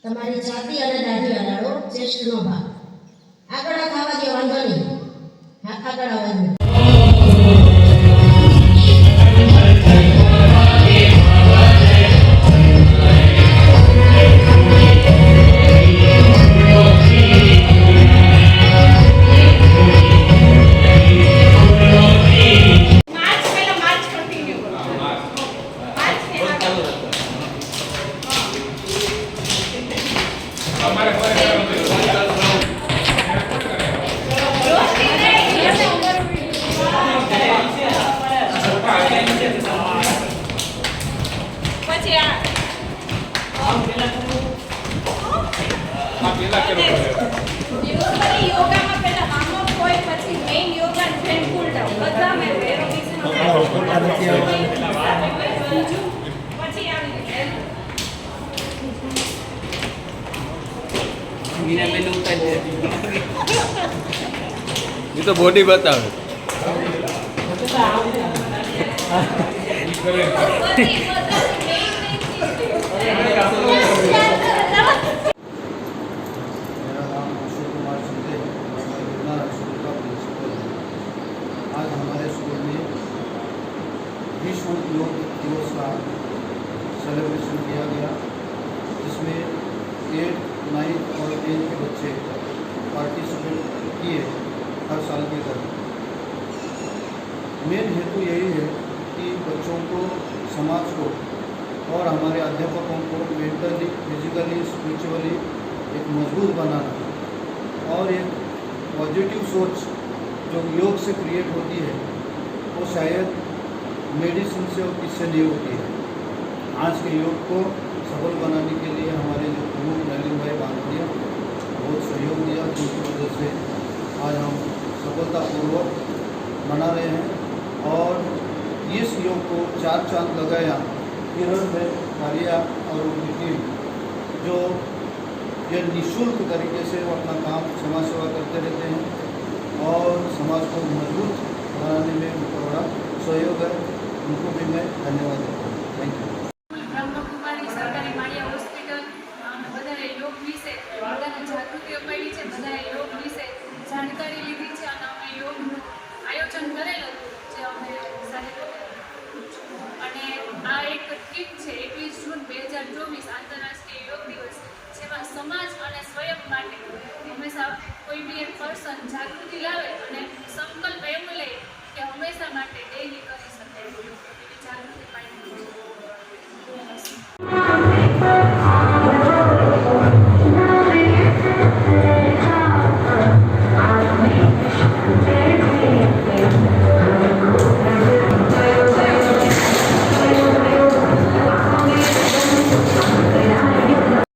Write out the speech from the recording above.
તમારી છાતી અને દાઢી અડાડો ચેસ્ટનો ભાગ આગળ ખાવા દે વાંધો નહીં હાથ આગળ આવવાનું ये तो बॉडी बताओ आज हमारे स्कूल में विश्व योग दिवस का सेलिब्रेशन किया गया, जिसमें 8, 9 और 10 के बच्चे पार्टिसिपेट किए हर साल की तरह। मेन हेतु यही है कि बच्चों को, समाज को और हमारे अध्यापकों को मेंटली, फिजिकली, स्पिरिचुअली एक मजबूत बनाना और एक पॉजिटिव सोच जो योग से क्रिएट होती है वो शायद मेडिसिन से और किससे नहीं होती है। आज के योग को सफल बनाने के लिए हमारे जो प्रमुख नलिन भाई बांधवरिया बहुत सहयोग दिया, जिनकी वजह से आज हम सफलतापूर्वक मना रहे हैं। और इस योग को 4 चांद लगाया किरण है कारिया और उनकी टीम, जो ये निःशुल्क तरीके से वो अपना काम समाज सेवा करते रहते हैं और समाज को मजबूत बनाने में उनका बड़ा सहयोग है। उनको भी मैं धन्यवाद देता हूँ। Thank you. બ્રહ્મકુમારી સરકારી માળિયા હોસ્પિટલ બધાએ યોગ વિશે બધાને જાગૃતિ અપાવી છે, બધાએ યોગ વિશે જાણકારી લીધી છે અને અમે યોગનું આયોજન કરેલું જે અમે અને આ એક થીમ છે 21 જૂન 2024 આંતરરાષ્ટ્રીય યોગ દિવસ, જેમાં સમાજ અને સ્વયં માટે હંમેશા કોઈ બી એક પર્સન જાગૃતિ લાવે અને સંકલ્પ એવો લે કે હંમેશા માટે